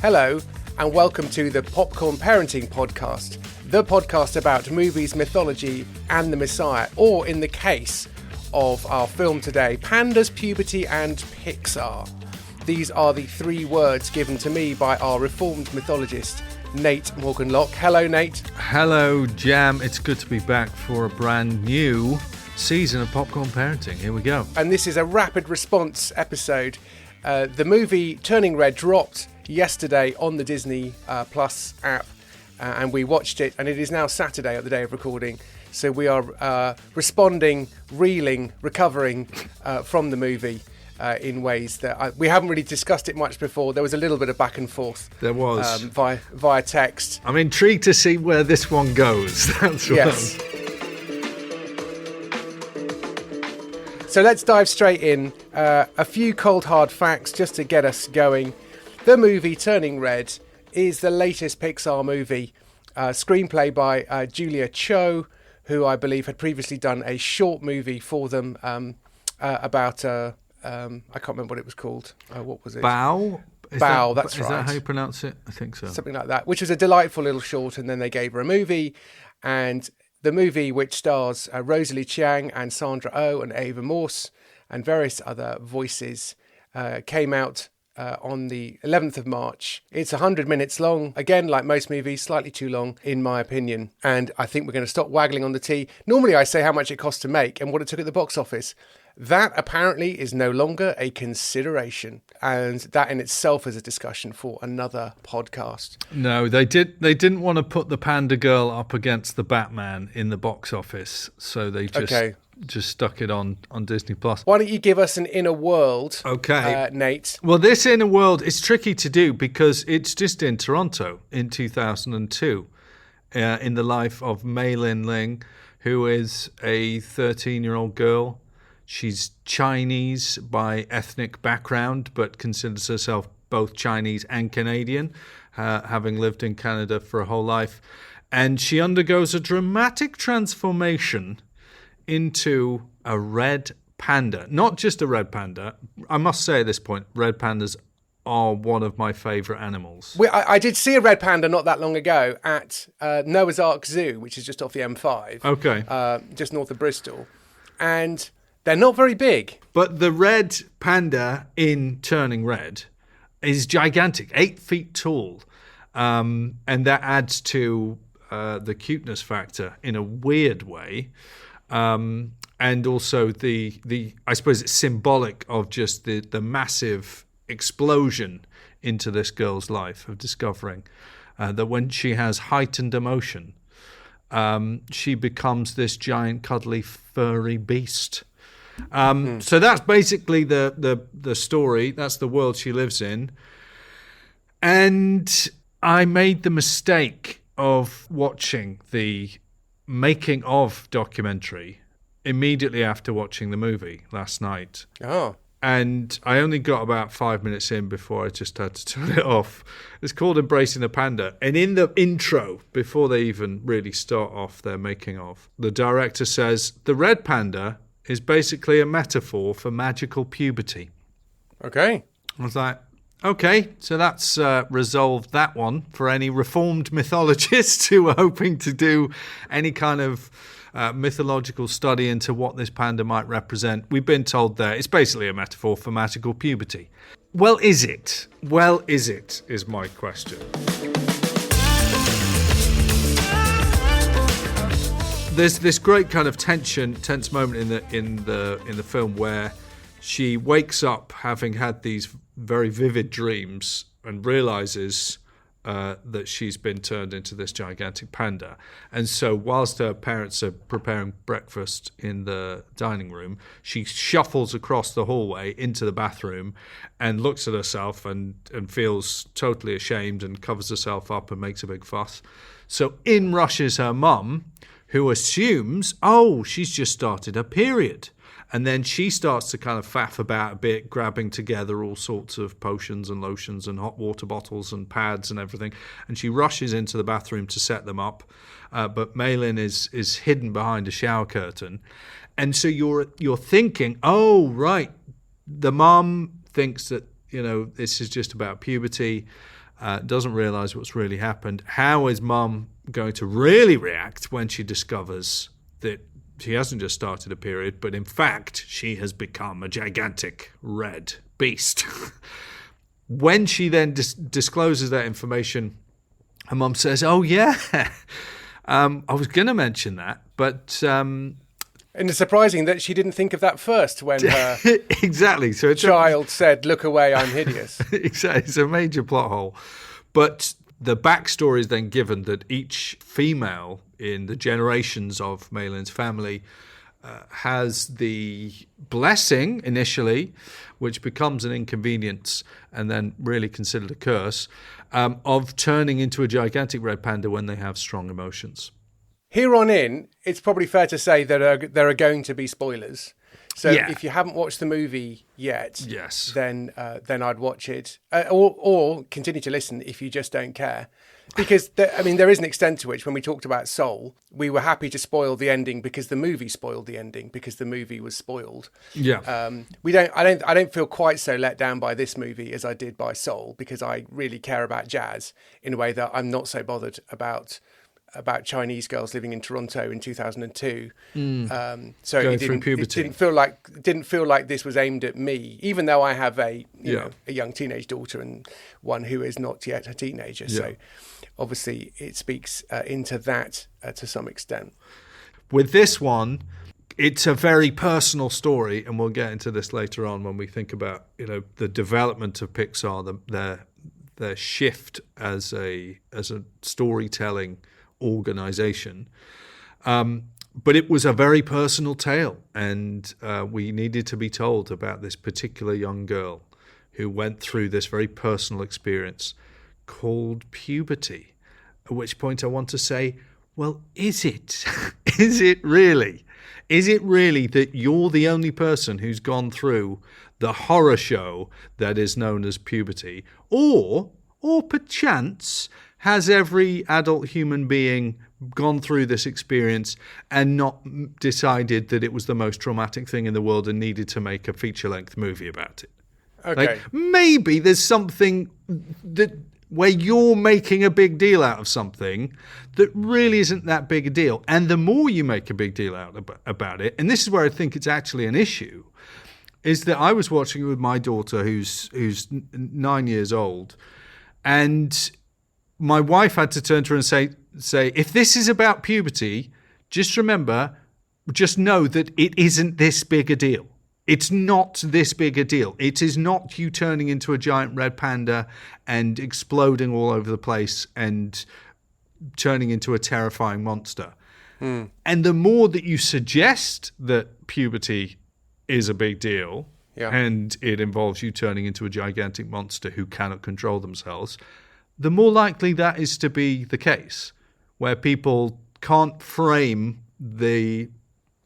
Hello, and welcome to the Popcorn Parenting Podcast, the podcast about movies, mythology, and the Messiah, or in the case of our film today, Pandas, Puberty, and Pixar. These are the three words given to me by our reformed mythologist, Nate Morgan Locke. Hello, Nate. Hello, Jam. It's good to be back for a brand new season of Popcorn Parenting. Here we go. And this is a rapid response episode. The movie Turning Red dropped yesterday on the Disney Plus app, and we watched it, and it is now Saturday at the day of recording. So we are responding, reeling, recovering from the movie in ways that we haven't really discussed it much before. There was a little bit of back and forth. There was. Via text. I'm intrigued to see where this one goes. That's right. Yes. So let's dive straight in. A few cold hard facts just to get us going. The movie Turning Red is the latest Pixar movie, screenplay by Julia Cho, who I believe had previously done a short movie for them about, I can't remember what it was called. What was it? Bao? That's right. Is that how you pronounce it? I think so. Something like that, which was a delightful little short, and then they gave her a movie, and the movie, which stars Rosalie Chiang and Sandra Oh and Ava Morse and various other voices, came out on the 11th of March. It's 100 minutes long. Again, like most movies, slightly too long, in my opinion. And I think we're going to stop waggling on the tea. Normally, I say how much it cost to make and what it took at the box office. That apparently is no longer a consideration. And that in itself is a discussion for another podcast. No, they didn't want to put the Panda Girl up against the Batman in the box office. So they just stuck it on Disney Plus. Why don't you give us an inner world, okay, Nate? Well, this inner world is tricky to do because it's just in Toronto in 2002, in the life of Mei Lin Ling, who is a 13-year-old girl. She's Chinese by ethnic background, but considers herself both Chinese and Canadian, having lived in Canada for her whole life. And she undergoes a dramatic transformation into a red panda. Not just a red panda. I must say at this point, red pandas are one of my favourite animals. I did see a red panda not that long ago at Noah's Ark Zoo, which is just off the M5. Okay. Just north of Bristol. And they're not very big. But the red panda in Turning Red is gigantic, 8 feet tall. And that adds to the cuteness factor in a weird way. And also the I suppose it's symbolic of just the massive explosion into this girl's life of discovering that when she has heightened emotion, she becomes this giant, cuddly, furry beast. So that's basically the story. That's the world she lives in. And I made the mistake of watching the making of documentary immediately after watching the movie last night. Oh. And I only got about 5 minutes in before I just had to turn it off. It's called Embracing the Panda. And in the intro, before they even really start off their making of, the director says, the red panda is basically a metaphor for magical puberty. Okay. I was like, okay, so that's resolved that one for any reformed mythologists who are hoping to do any kind of mythological study into what this panda might represent. We've been told there it's basically a metaphor for magical puberty. Well, is it? Well, is my question. There's this great kind of tense moment in the film where she wakes up having had these very vivid dreams and realizes that she's been turned into this gigantic panda. And so whilst her parents are preparing breakfast in the dining room, she shuffles across the hallway into the bathroom and looks at herself and feels totally ashamed and covers herself up and makes a big fuss. So in rushes her mum, who assumes, she's just started her period. And then she starts to kind of faff about a bit, grabbing together all sorts of potions and lotions and hot water bottles and pads and everything. And she rushes into the bathroom to set them up. But Maylin is hidden behind a shower curtain. And so you're thinking, oh, right, the mom thinks that, this is just about puberty. doesn't realise what's really happened. How is Mum going to really react when she discovers that she hasn't just started a period, but in fact she has become a gigantic red beast? When she then discloses that information, her mum says, "Oh yeah, I was going to mention that, but." And it's surprising that she didn't think of that first when her exactly. So it's child said, "Look away, I'm hideous." Exactly, it's a major plot hole. But the backstory is then given that each female in the generations of Maylin's family has the blessing initially, which becomes an inconvenience and then really considered a curse, of turning into a gigantic red panda when they have strong emotions. Here on in, it's probably fair to say that there are going to be spoilers. So if you haven't watched the movie yet, then I'd watch it, or continue to listen if you just don't care. Because, there is an extent to which, when we talked about Soul, we were happy to spoil the ending because the movie spoiled the ending, because the movie was spoiled. Yeah. I don't feel quite so let down by this movie as I did by Soul, because I really care about jazz in a way that I'm not so bothered about Chinese girls living in Toronto in 2002. So it didn't feel like this was aimed at me, even though I have a young teenage daughter and one who is not yet a teenager. Yeah. So obviously it speaks into that to some extent. With this one, it's a very personal story, and we'll get into this later on when we think about the development of Pixar, their shift as a storytelling organization. But it was a very personal tale, and we needed to be told about this particular young girl who went through this very personal experience called puberty. At which point I want to say, well, is it? Is it really? Is it really that you're the only person who's gone through the horror show that is known as puberty? Or perchance, has every adult human being gone through this experience and not decided that it was the most traumatic thing in the world and needed to make a feature-length movie about it? Okay. Maybe there's something where you're making a big deal out of something that really isn't that big a deal. And the more you make a big deal out about it, and this is where I think it's actually an issue, is that I was watching it with my daughter who's 9 years old, and my wife had to turn to her and say, if this is about puberty, just know that it isn't this big a deal. It's not this big a deal. It is not you turning into a giant red panda and exploding all over the place and turning into a terrifying monster. And the more that you suggest that puberty is a big deal, and it involves you turning into a gigantic monster who cannot control themselves, the more likely that is to be the case, where people can't frame the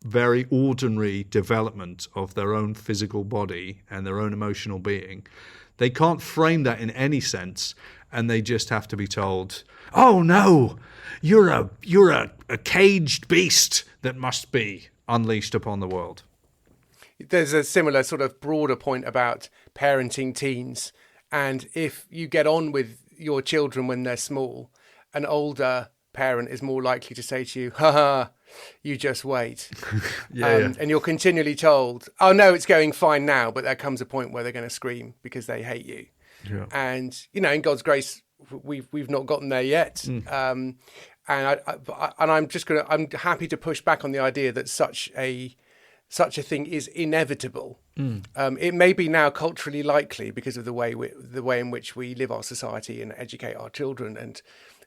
very ordinary development of their own physical body and their own emotional being. They can't frame that in any sense, and they just have to be told, oh no, you're a caged beast that must be unleashed upon the world. There's a similar sort of broader point about parenting teens, and if you get on with your children when they're small, an older parent is more likely to say to you, ha, you just wait. And you're continually told, oh no, it's going fine now, but there comes a point where they're going to scream because they hate you. And in God's grace, we've not gotten there yet. And I'm happy to push back on the idea that such a thing is inevitable. It may be now culturally likely because of the way in which we live our society and educate our children, and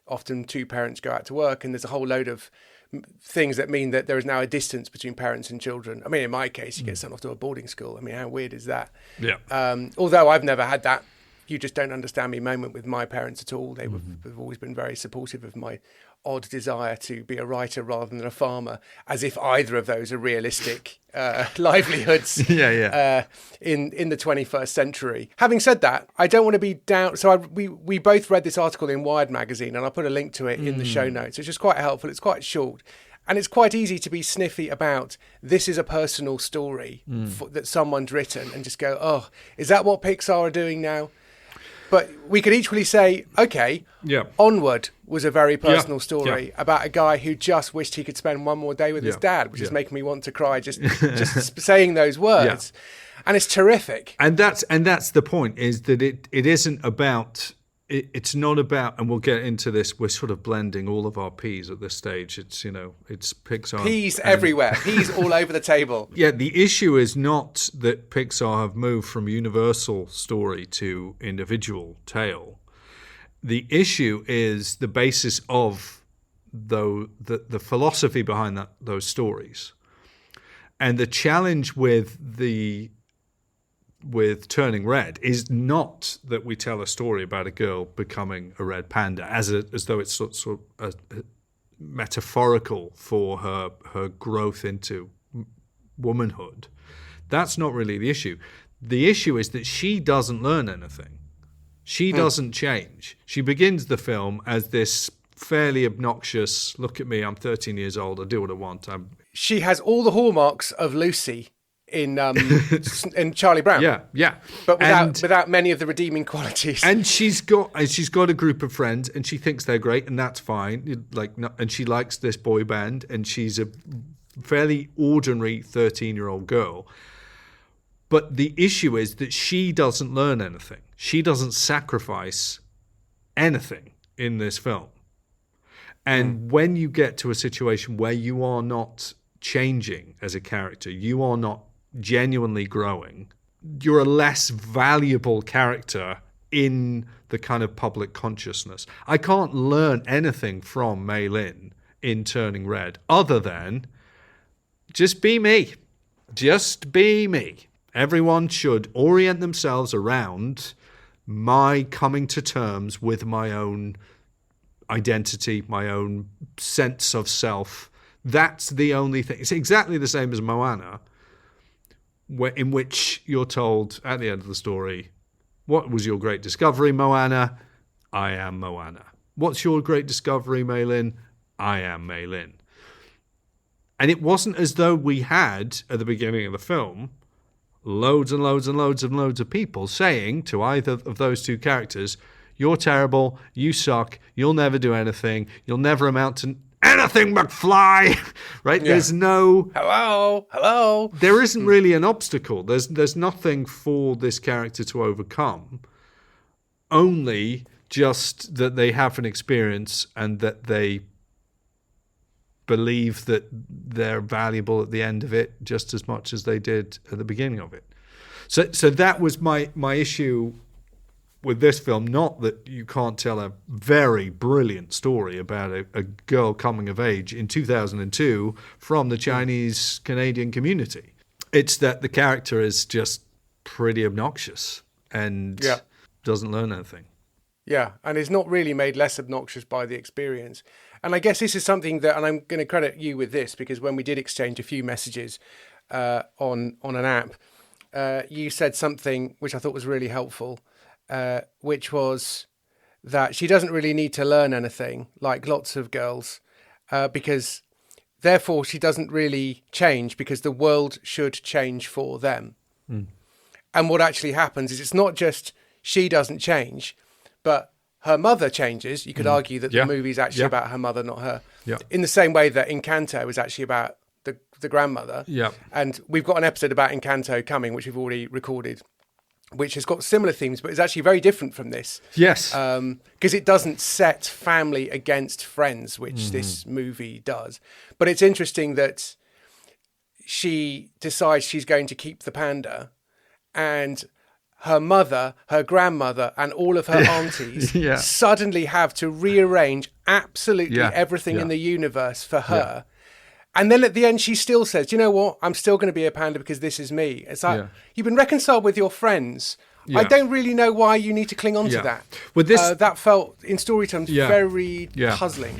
often two parents go out to work, and there's a whole load of things that mean that there is now a distance between parents and children. I mean, in my case, you get sent off to a boarding school. I mean, how weird is that? Although I've never had that "you just don't understand me" moment with my parents at all. They've always been very supportive of my odd desire to be a writer rather than a farmer, as if either of those are realistic livelihoods in the 21st century. Having said that, I don't want to be down. So we both read this article in Wired magazine, and I'll put a link to it in the show notes. It's just quite helpful. It's quite short, and it's quite easy to be sniffy about this is a personal story that someone's written, and just go, oh, is that what Pixar are doing now? But we could equally say, okay, Onward was a very personal story about a guy who just wished he could spend one more day with his dad, which is making me want to cry just saying those words. And it's terrific. And that's the point, is that it isn't about... It's not about, and we'll get into this, we're sort of blending all of our P's at this stage. It's, it's Pixar. P's everywhere. P's all over the table. Yeah, the issue is not that Pixar have moved from universal story to individual tale. The issue is the basis of the philosophy behind those stories. And the challenge with Turning Red is not that we tell a story about a girl becoming a red panda as though it's sort of metaphorical for her growth into womanhood. That's not really the issue. The issue is that she doesn't learn anything. She doesn't change. She begins the film as this fairly obnoxious, look at me, I'm 13 years old, I do what I want. She has all the hallmarks of Lucy in Charlie Brown, but without many of the redeeming qualities. And she's got a group of friends, and she thinks they're great, and that's fine. And she likes this boy band, and she's a fairly ordinary 13-year-old girl. But the issue is that she doesn't learn anything. She doesn't sacrifice anything in this film. And when you get to a situation where you are not changing as a character, you are not genuinely growing, you're a less valuable character in the kind of public consciousness. I can't learn anything from Mei Lin in Turning Red other than just be me. Just be me. Everyone should orient themselves around my coming to terms with my own identity, my own sense of self. That's the only thing. It's exactly the same as Moana, in which you're told at the end of the story, what was your great discovery, Moana? I am Moana. What's your great discovery, Mei Lin? I am Mei Lin. And it wasn't as though we had, at the beginning of the film, loads and loads and loads and loads of people saying to either of those two characters, you're terrible, you suck, you'll never do anything, you'll never amount to anything, McFly, right? Yeah. There's no... Hello. There isn't really an obstacle. There's nothing for this character to overcome. Only just that they have an experience and that they believe that they're valuable at the end of it just as much as they did at the beginning of it. So that was my issue with this film, not that you can't tell a very brilliant story about a girl coming of age in 2002 from the Chinese-Canadian community. It's that the character is just pretty obnoxious and doesn't learn anything. Yeah, and is not really made less obnoxious by the experience. And I guess this is something that, and I'm going to credit you with this, because when we did exchange a few messages on an app, you said something which I thought was really helpful, which was that she doesn't really need to learn anything, like lots of girls, because therefore she doesn't really change, because the world should change for them. And what actually happens is it's not just she doesn't change, but her mother changes. You could argue that the movie is actually about her mother, not her. Yeah. In the same way that Encanto is actually about the grandmother. Yeah. And we've got an episode about Encanto coming, which we've already recorded, which has got similar themes, but it's actually very different from this. Yes. Because it doesn't set family against friends, which this movie does. But it's interesting that she decides she's going to keep the panda, and her mother, her grandmother, and all of her aunties suddenly have to rearrange absolutely everything in the universe for her. And then at the end, she still says, you know what? I'm still going to be a panda because this is me. It's like, you've been reconciled with your friends. Yeah. I don't really know why you need to cling on to that. With this, that felt, in story terms, very puzzling.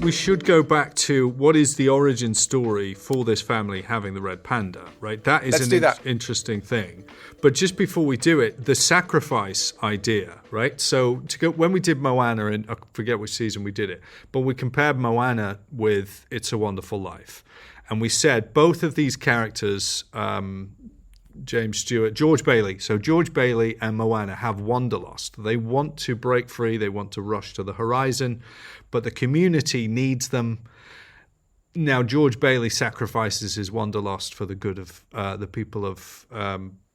We should go back to what is the origin story for this family having the red panda, right? That is interesting thing. But just before we do it, the sacrifice idea, right? So when we did Moana, and I forget which season we did it, but we compared Moana with It's a Wonderful Life. And we said both of these characters James Stewart, George Bailey. So George Bailey and Moana have wanderlust. They want to break free. They want to rush to the horizon, but the community needs them. Now, George Bailey sacrifices his wanderlust for the good of the people of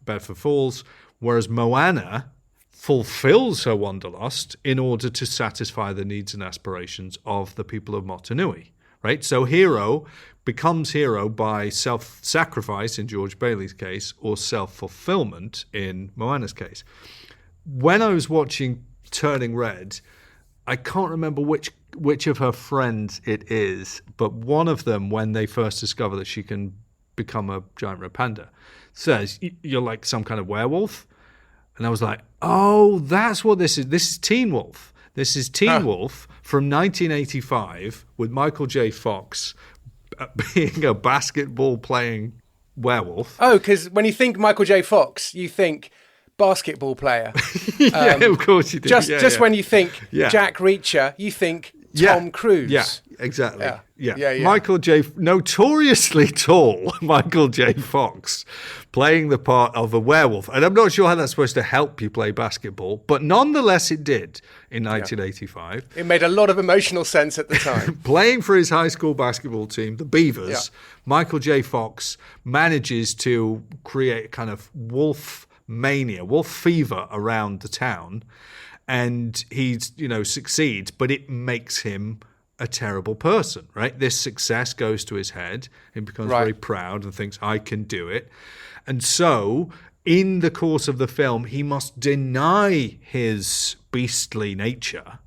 Bedford Falls, whereas Moana fulfills her wanderlust in order to satisfy the needs and aspirations of the people of Motunui, right? So hero becomes hero by self-sacrifice in George Bailey's case, or self-fulfillment in Moana's case. When I was watching Turning Red, I can't remember which of her friends it is, but one of them, when they first discover that she can become a giant red panda, says, "You're like some kind of werewolf." And I was like, oh, that's what this is. This is Teen Wolf. This is Teen Wolf from 1985 with Michael J. Fox being a basketball-playing werewolf. Oh, because when you think Michael J. Fox, you think basketball player. Yeah, of course you do. Just when you think Jack Reacher, you think Tom Cruise. Yeah, exactly. Yeah. Michael J. Notoriously tall Michael J. Fox playing the part of a werewolf. And I'm not sure how that's supposed to help you play basketball, but nonetheless it did in 1985. It made a lot of emotional sense at the time. Playing for his high school basketball team, the Beavers, Michael J. Fox manages to create a kind of wolf mania, wolf fever around the town. And he, succeeds, but it makes him a terrible person, right? This success goes to his head. He becomes very proud and thinks, I can do it. And so, in the course of the film, he must deny his beastly nature.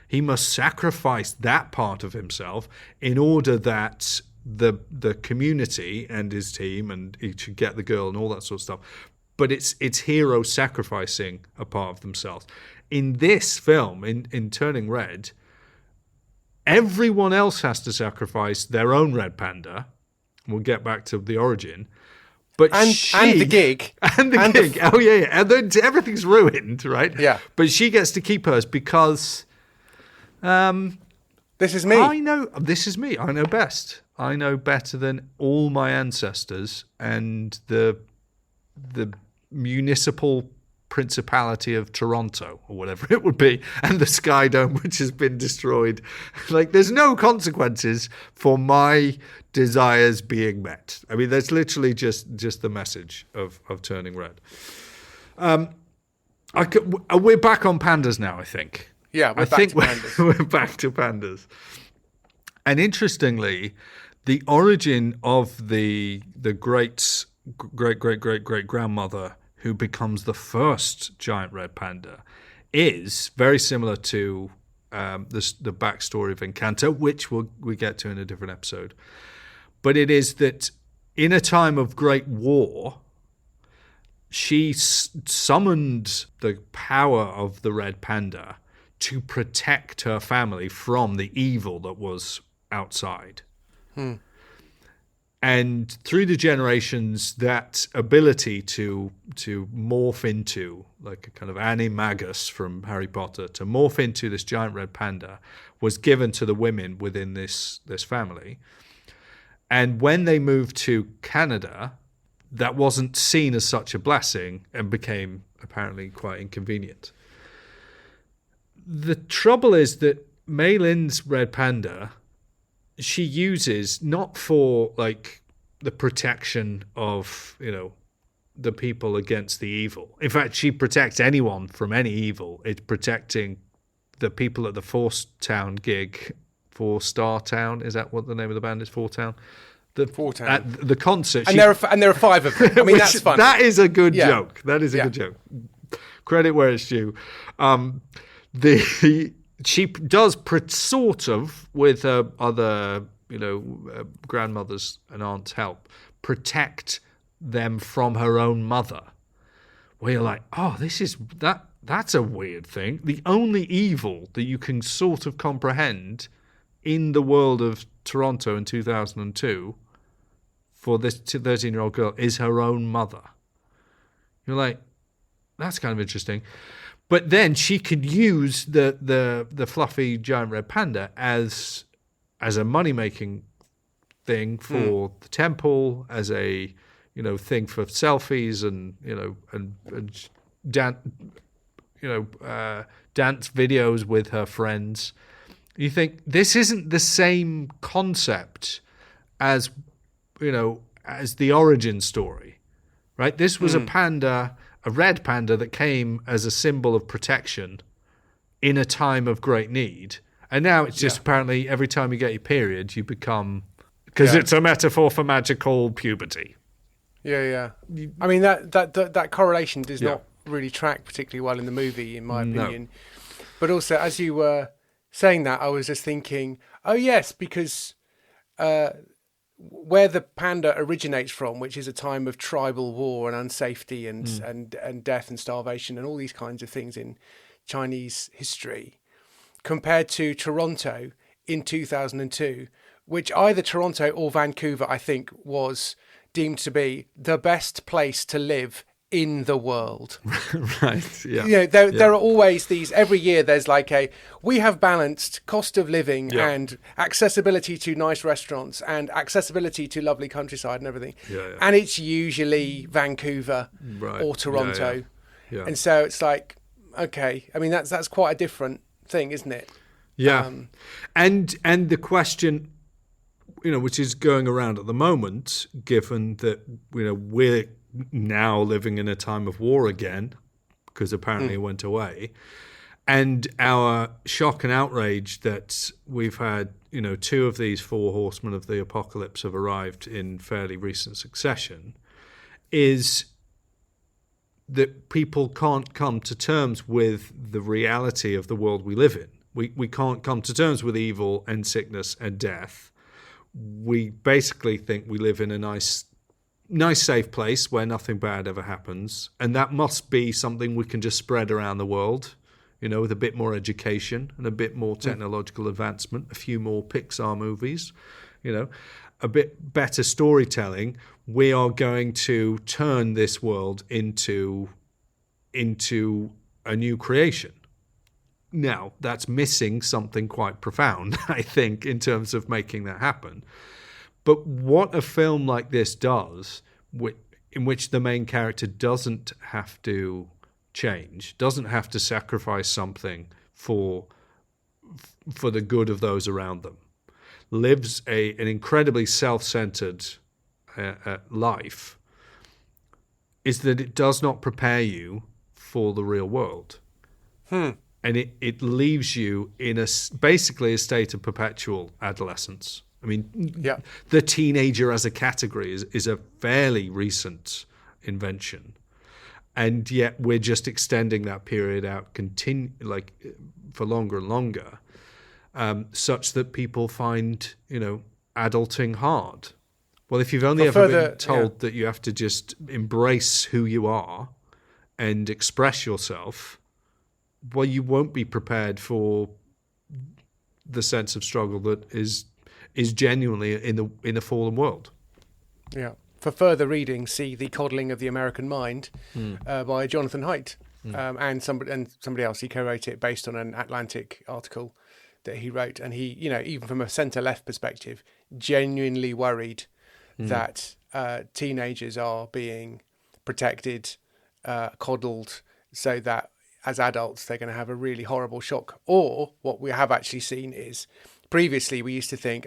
He must sacrifice that part of himself in order that the community and his team, and he should get the girl and all that sort of stuff. But it's heroes sacrificing a part of themselves. In this film, in Turning Red, everyone else has to sacrifice their own red panda. We'll get back to the origin. But and the gig. And the gig. Oh, yeah. And then everything's ruined, right? Yeah. But she gets to keep hers because... this is me. This is me. I know best. I know better than all my ancestors and the municipal principality of Toronto, or whatever it would be, and the Sky Dome, which has been destroyed. Like, there's no consequences for my desires being met. I mean, that's literally just the message of Turning Red. We're back on pandas now, I think. Yeah, we're back to pandas. We're back to pandas. And interestingly, the origin of the great grandmother who becomes the first giant red panda is very similar to the backstory of Encanto, which we get to in a different episode. But it is that in a time of great war, she summoned the power of the red panda to protect her family from the evil that was outside. And through the generations, that ability to morph into, like a kind of animagus from Harry Potter, to morph into this giant red panda was given to the women within this family. And when they moved to Canada, that wasn't seen as such a blessing and became apparently quite inconvenient. The trouble is that Mei Lin's red panda, she uses not for like the protection of, the people against the evil. In fact, she protects anyone from any evil. It's protecting the people at the Four Star Town. Is that what the name of the band is? Four Town? Four Town. At the concert. And there are 5 of them. I mean, that's funny. That is a good joke. That is a good joke. Credit where it's due. She does sort of, with other, grandmothers and aunts' help, protect them from her own mother. Where you're like, oh, that's a weird thing. The only evil that you can sort of comprehend in the world of Toronto in 2002 for this 13-year-old girl is her own mother. You're like, that's kind of interesting. But then she could use the fluffy giant red panda as a money-making thing for the temple, as a thing for selfies and dance videos with her friends. You think this isn't the same concept as as the origin story, right? This was a panda, a red panda that came as a symbol of protection in a time of great need. And now it's just apparently every time you get your period, you become, because it's a metaphor for magical puberty. Yeah. I mean, that correlation does not really track particularly well in the movie, in my opinion. No. But also, as you were saying that, I was just thinking, oh yes, because where the panda originates from, which is a time of tribal war and unsafety and death and starvation and all these kinds of things in Chinese history, compared to Toronto in 2002, which either Toronto or Vancouver, I think, was deemed to be the best place to live in the world. Right, yeah. There are always these, every year there's like we have balanced cost of living and accessibility to nice restaurants and accessibility to lovely countryside and everything. And it's usually Vancouver or Toronto. Yeah. And so it's like, okay, I mean, that's quite a different thing, isn't it? Yeah. And the question, which is going around at the moment, given that, we're now living in a time of war again, because apparently it went away, and our shock and outrage that we've had, two of these four horsemen of the apocalypse have arrived in fairly recent succession, is that people can't come to terms with the reality of the world we live in. We can't come to terms with evil and sickness and death. We basically think we live in a nice, safe place where nothing bad ever happens. And that must be something we can just spread around the world, with a bit more education and a bit more technological advancement, a few more Pixar movies, a bit better storytelling. We are going to turn this world into a new creation. Now, that's missing something quite profound, I think, in terms of making that happen. But what a film like this does, in which the main character doesn't have to change, doesn't have to sacrifice something for the good of those around them, lives an incredibly self-centered life, is that it does not prepare you for the real world. And it leaves you in basically a state of perpetual adolescence. I mean, the teenager as a category is a fairly recent invention, and yet we're just extending that period out for longer and longer, such that people find adulting hard. Well, if you've only ever been told that you have to just embrace who you are and express yourself, well, you won't be prepared for the sense of struggle that is genuinely in a fallen world. Yeah. For further reading, see The Coddling of the American Mind by Jonathan Haidt and somebody else. He co-wrote it based on an Atlantic article that he wrote, and he, even from a centre-left perspective, genuinely worried that teenagers are being protected, coddled, so that as adults they're going to have a really horrible shock. Or what we have actually seen is, previously we used to think,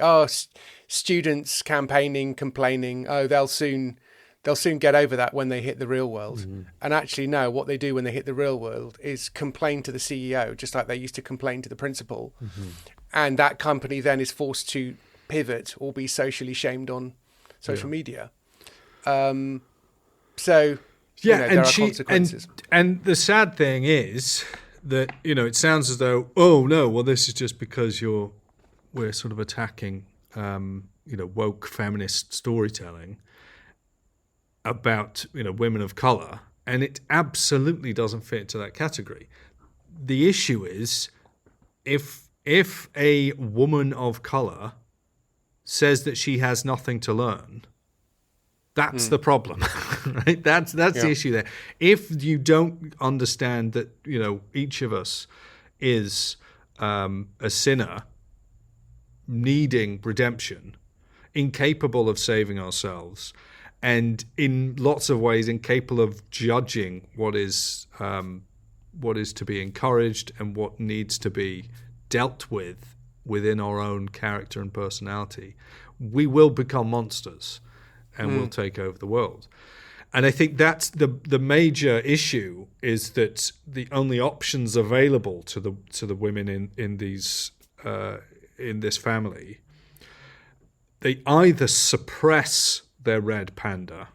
students campaigning, complaining, they'll soon get over that when they hit the real world. And actually, no, what they do when they hit the real world is complain to the CEO, just like they used to complain to the principal. And that company then is forced to pivot or be socially shamed on social media. There are consequences. And the sad thing is that, it sounds as though, oh no, well, this is just because we're sort of attacking, woke feminist storytelling about, women of color, and it absolutely doesn't fit into that category. The issue is, if a woman of color says that she has nothing to learn, that's the problem, right? That's the issue there. If you don't understand that, each of us is a sinner needing redemption, incapable of saving ourselves, and in lots of ways incapable of judging what is to be encouraged and what needs to be dealt with within our own character and personality, we will become monsters and we'll take over the world. And I think that's the major issue, is that the only options available to the women in this family, they either suppress their red panda,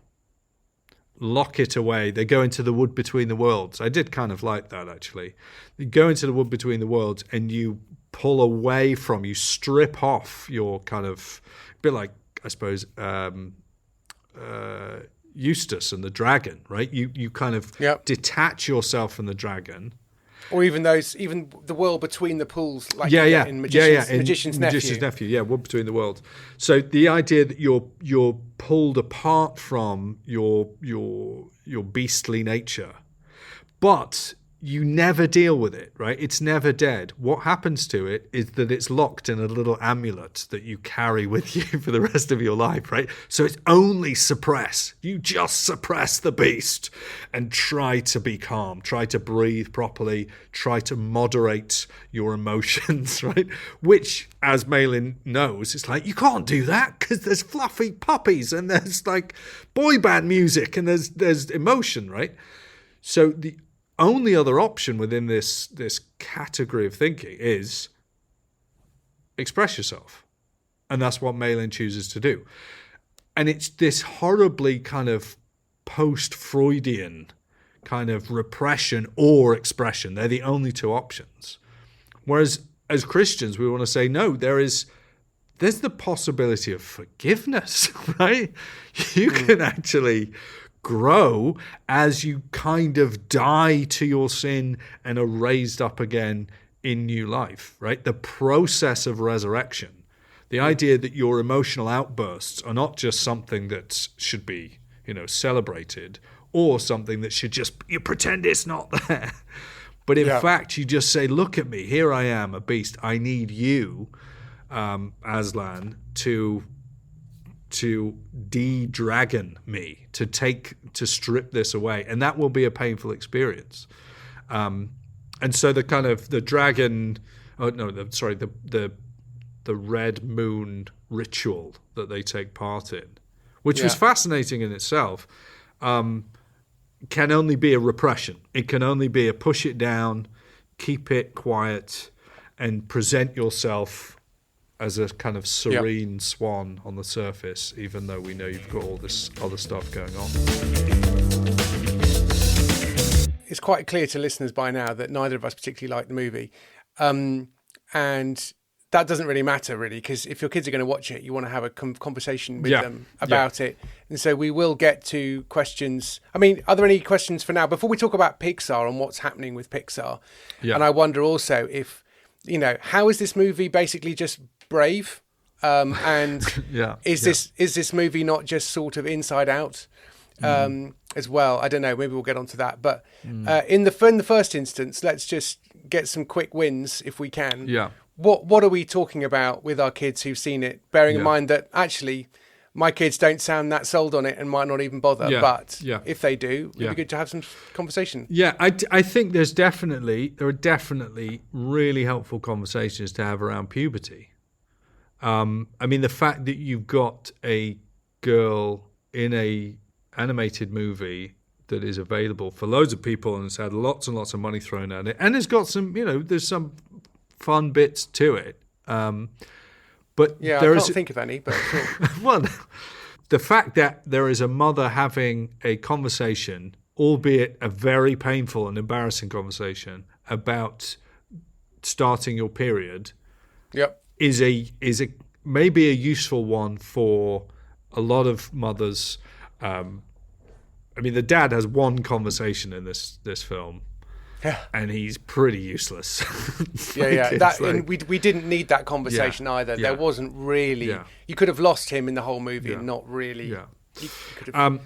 lock it away. They go into the wood between the worlds. I did kind of like that, actually. You go into the wood between the worlds and you pull away from, you strip off your kind of, a bit like, I suppose, Eustace and the dragon, right? You kind of detach yourself from the dragon. Or even the world between the pools, like in Magician's Nephew. Yeah, world between the worlds. So the idea that you're pulled apart from your beastly nature, but you never deal with it, right? It's never dead. What happens to it is that it's locked in a little amulet that you carry with you for the rest of your life, right? So it's only suppress. You just suppress the beast and try to be calm, try to breathe properly, try to moderate your emotions, right? Which, as Malin knows, it's like, you can't do that because there's fluffy puppies and there's like boy band music and there's emotion, right? So the only other option within this category of thinking is express yourself. And that's what Malin chooses to do. And it's this horribly kind of post-Freudian kind of repression or expression. They're the only two options. Whereas as Christians, we want to say, no, there's the possibility of forgiveness, right? You can actually grow as you kind of die to your sin and are raised up again in new life, right? The process of resurrection, the idea that your emotional outbursts are not just something that should be, celebrated, or something that should just, you pretend it's not there. But in fact, you just say, look at me, here I am, a beast. I need you, Aslan, to de-dragon me, to strip this away, and that will be a painful experience. And so the kind of the dragon, the red moon ritual that they take part in, which was fascinating in itself, can only be a repression. It can only be a push it down, keep it quiet, and present yourself as a kind of serene swan on the surface, even though we know you've got all this other stuff going on. It's quite clear to listeners by now that neither of us particularly like the movie. And that doesn't really matter, really, because if your kids are going to watch it, you want to have a conversation with them about it. And so we will get to questions. I mean, are there any questions for now? Before we talk about Pixar and what's happening with Pixar, and I wonder also if, how is this movie basically just brave? And is this movie not just sort of Inside Out as well? I don't know. Maybe we'll get onto that. But in the first instance, let's just get some quick wins if we can. Yeah. What are we talking about with our kids who've seen it? Bearing in mind that actually my kids don't sound that sold on it and might not even bother. Yeah. But if they do, it'd be good to have some conversation. Yeah, I think there are definitely really helpful conversations to have around puberty. I mean, the fact that you've got a girl in a animated movie that is available for loads of people and has had lots and lots of money thrown at it, and has got some, there's some fun bits to it. But I can't think of any. But sure. Well, the fact that there is a mother having a conversation, albeit a very painful and embarrassing conversation, about starting your period, is a maybe a useful one for a lot of mothers. I mean, the dad has one conversation in this film. Yeah. And he's pretty useless. We didn't need that conversation either. Yeah. There wasn't really. Yeah. You could have lost him in the whole movie and not really. Yeah. You could have,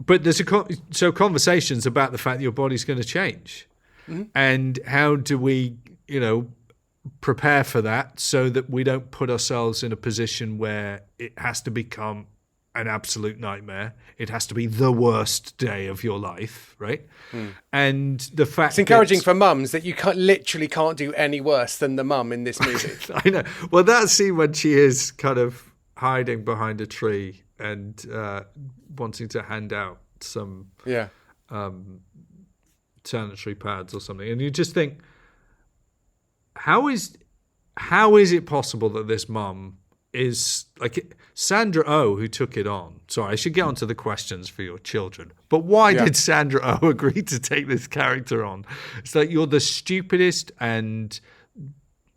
But there's conversations about the fact that your body's going to change, and how do we, prepare for that so that we don't put ourselves in a position where it has to become an absolute nightmare. It has to be the worst day of your life, right? And the fact it's encouraging for mums that you literally can't do any worse than the mum in this movie. I know. Well, that scene when she is kind of hiding behind a tree and wanting to hand out some sanitary pads or something, and you just think, how is it possible that this mum is like Sandra Oh, who took it on? Sorry, I should get onto the questions for your children. But why did Sandra Oh agree to take this character on? It's like you're the stupidest, and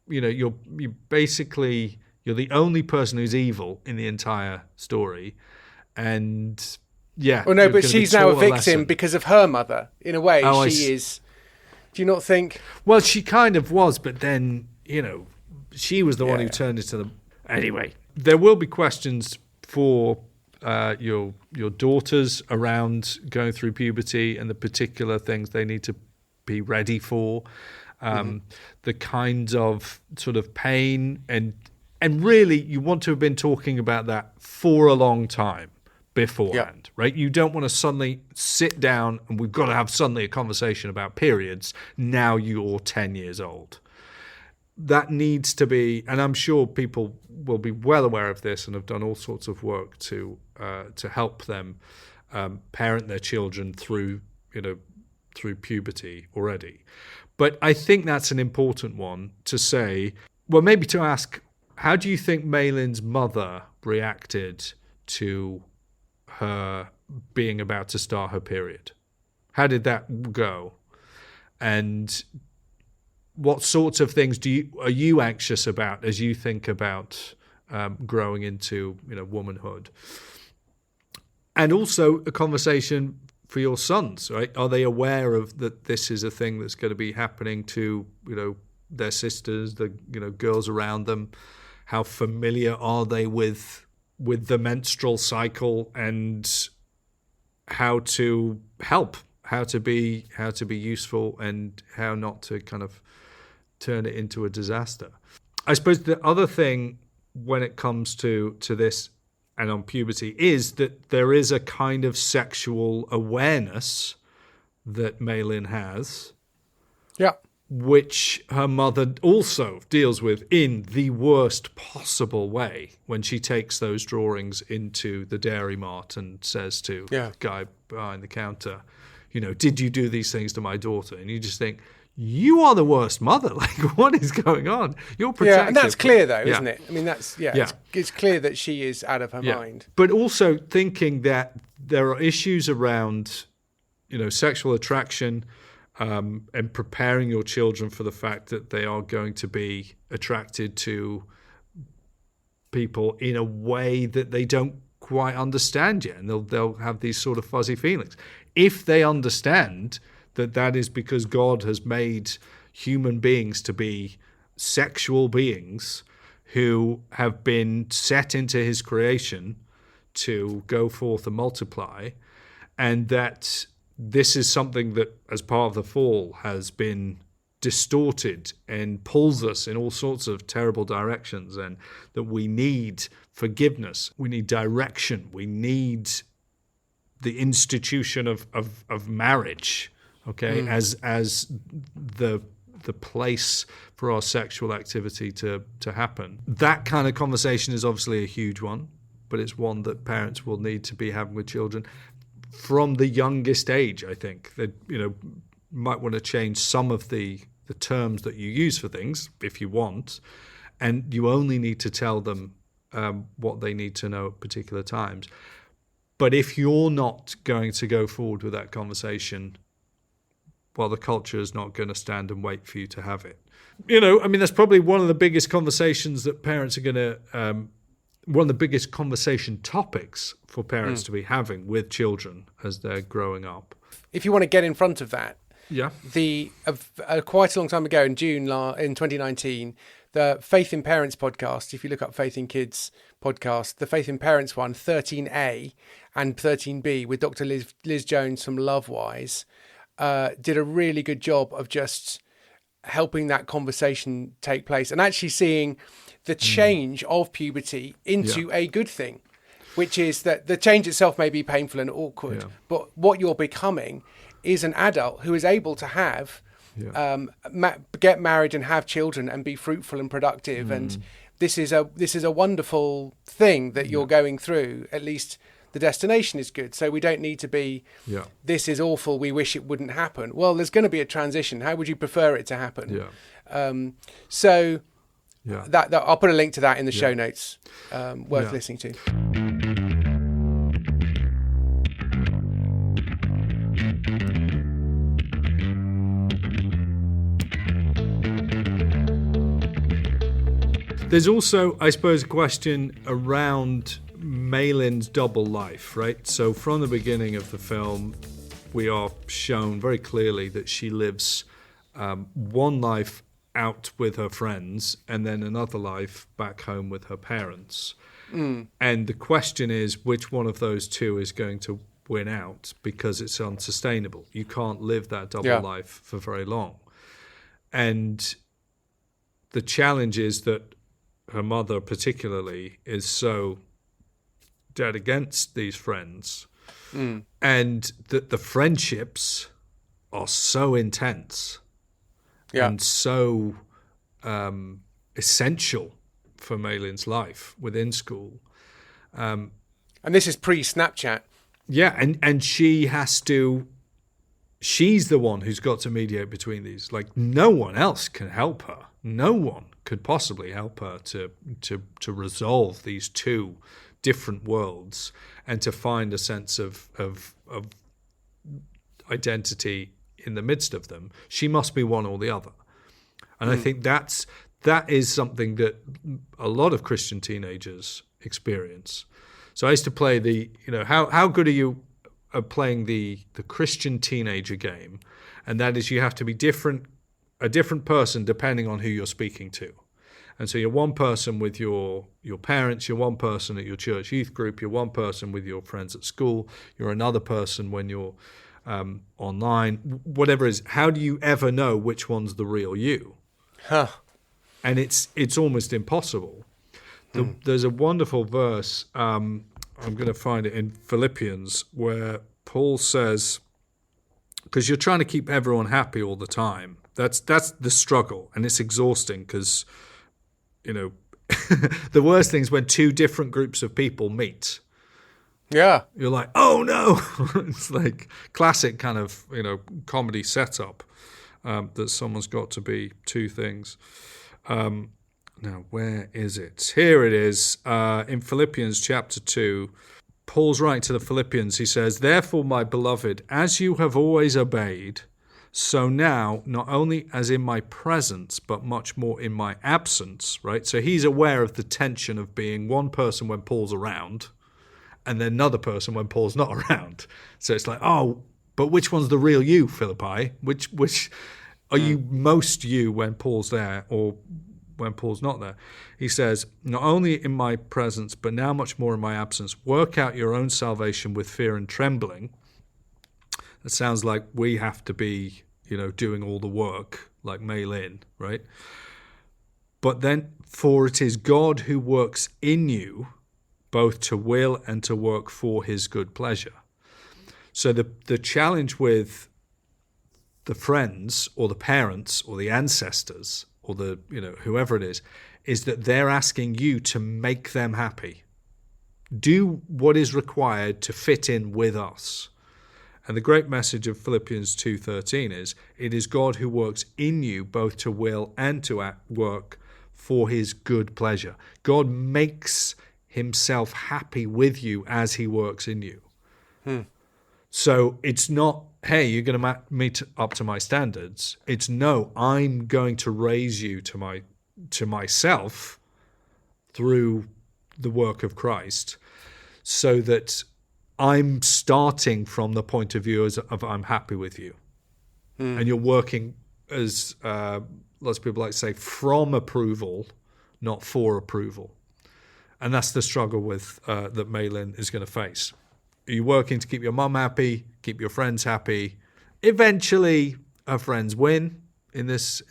you're the only person who's evil in the entire story, and Well, no, but she's now a victim because of her mother. In a way, she is. Do you not think? Well, she kind of was, but then she was the one who turned it to them. Anyway, there will be questions for your daughters around going through puberty and the particular things they need to be ready for, the kinds of sort of pain, and really you want to have been talking about that for a long time beforehand, right? You don't want to suddenly sit down and we've got to have suddenly a conversation about periods. Now you're 10 years old. That needs to be, and I'm sure people will be well aware of this and have done all sorts of work to help them parent their children through puberty already. But I think that's an important one to say. Well, maybe to ask, how do you think Maylin's mother reacted to her being about to start her period? How did that go? And what sorts of things are you anxious about as you think about growing into womanhood? And also a conversation for your sons, right? Are they aware of that this is a thing that's going to be happening to their sisters, the girls around them? How familiar are they with the menstrual cycle and how to help, how to be useful, and how not to kind of turn it into a disaster? I suppose the other thing when it comes to this and on puberty is that there is a kind of sexual awareness that Maylin has, which her mother also deals with in the worst possible way when she takes those drawings into the Dairy Mart and says to the guy behind the counter, did you do these things to my daughter? And you just think, you are the worst mother. Like, what is going on? You're protective. Yeah, and that's clear, though, isn't it? I mean, that's It's clear that she is out of her mind. But also thinking that there are issues around, sexual attraction, and preparing your children for the fact that they are going to be attracted to people in a way that they don't quite understand yet, and they'll have these sort of fuzzy feelings. If they understand that is because God has made human beings to be sexual beings who have been set into his creation to go forth and multiply, and that this is something that, as part of the fall, has been distorted and pulls us in all sorts of terrible directions, and that we need forgiveness, we need direction, we need the institution of marriage, as the place for our sexual activity to happen. That kind of conversation is obviously a huge one, but it's one that parents will need to be having with children from the youngest age. I think that might want to change some of the terms that you use for things if you want, and you only need to tell them what they need to know at particular times. But if you're not going to go forward with that conversation, well, the culture is not going to stand and wait for you to have it. That's probably one of the biggest conversations that parents are going to one of the biggest conversation topics for parents to be having with children as they're growing up. If you want to get in front of that, quite a long time ago in June in 2019, the Faith in Parents podcast, if you look up Faith in Kids podcast, the Faith in Parents one, 13A and 13B with Dr. Liz Jones from Lovewise, did a really good job of just helping that conversation take place and actually seeing the change of puberty into a good thing. which is that the change itself may be painful and awkward, but what you're becoming is an adult who is able to have, get married and have children and be fruitful and productive. And this is a wonderful thing that you're going through. At least the destination is good. So we don't need to be, this is awful, we wish it wouldn't happen. Well, there's going to be a transition. How would you prefer it to happen? That I'll put a link to that in the show notes, worth listening to. There's also, I suppose, a question around Maylin's double life, right? So from the beginning of the film, we are shown very clearly that she lives one life out with her friends and then another life back home with her parents. And the question is, which one of those two is going to win out, because it's unsustainable. You can't live that double life for very long. And the challenge is that her mother particularly is so dead against these friends, and that the friendships are so intense and so essential for Maylin's life within school. And this is pre-Snapchat. Yeah, and she has to... She's the one who's got to mediate between these. Like, no one else can help her. No one could possibly help her to resolve these two different worlds and to find a sense of identity in the midst of them. She must be one or the other. And I think that is something that a lot of Christian teenagers experience. So I used to play how good are you at playing the Christian teenager game? And that is, you have to be a different person depending on who you're speaking to. And so you're one person with your parents, you're one person at your church youth group, you're one person with your friends at school, you're another person when you're online, whatever it is. How do you ever know which one's the real you? And it's almost impossible. There's a wonderful verse, I'm going to find it in Philippians, where Paul says, because you're trying to keep everyone happy all the time. That's the struggle, and it's exhausting because, the worst thing is when two different groups of people meet. Yeah. You're like, oh no! It's like classic kind of, comedy setup, that someone's got to be two things. Now, where is it? Here it is, in Philippians chapter 2. Paul's writing to the Philippians. He says, "Therefore, my beloved, as you have always obeyed, so now, not only as in my presence, but much more in my absence," right? So he's aware of the tension of being one person when Paul's around and then another person when Paul's not around. So it's like, oh, but which one's the real you, Philippi? Which are you most you when Paul's there or when Paul's not there? He says, not only in my presence, but now much more in my absence. Work out your own salvation with fear and trembling. It sounds like we have to be, doing all the work, like Maylin, right? But then, for it is God who works in you, both to will and to work for his good pleasure. So the challenge with the friends or the parents or the ancestors or the, whoever it is that they're asking you to make them happy. Do what is required to fit in with us. And the great message of Philippians 2:13 is, it is God who works in you both to will and to work for his good pleasure. God makes himself happy with you as he works in you. So it's not, hey, you're going to meet up to my standards. It's no, I'm going to raise you to myself through the work of Christ, so that I'm starting from the point of view of I'm happy with you. And you're working, as lots of people like to say, from approval, not for approval. And that's the struggle with that Maylin is going to face. Are you working to keep your mum happy, keep your friends happy? Eventually, her friends win in this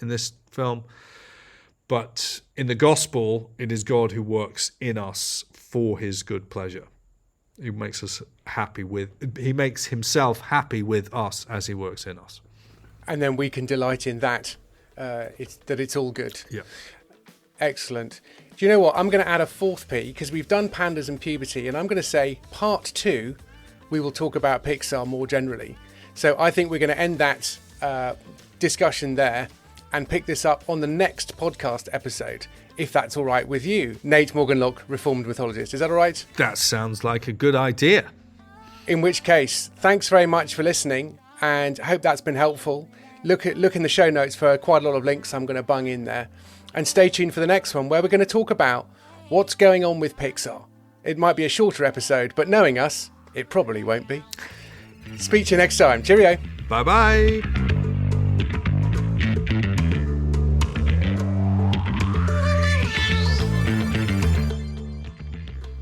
film. But in the gospel, it is God who works in us for his good pleasure. He makes us happy with. He makes himself happy with us as he works in us. And then we can delight in that. It's all good. Yeah. Excellent. Do you know what? I'm going to add a fourth P because we've done Pandas and Puberty, and I'm going to say part 2, we will talk about Pixar more generally. So I think we're going to end that discussion there and pick this up on the next podcast episode, if that's all right with you. Nate Morgan Locke, Reformed Mythologist. Is that all right? That sounds like a good idea. In which case, thanks very much for listening, and I hope that's been helpful. Look in the show notes for quite a lot of links I'm going to bung in there. And stay tuned for the next one, where we're going to talk about what's going on with Pixar. It might be a shorter episode, but knowing us, it probably won't be. Speak to you next time. Cheerio. Bye-bye.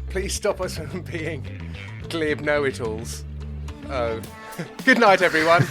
Please stop us from being glib know-it-alls. Oh. Good night, everyone.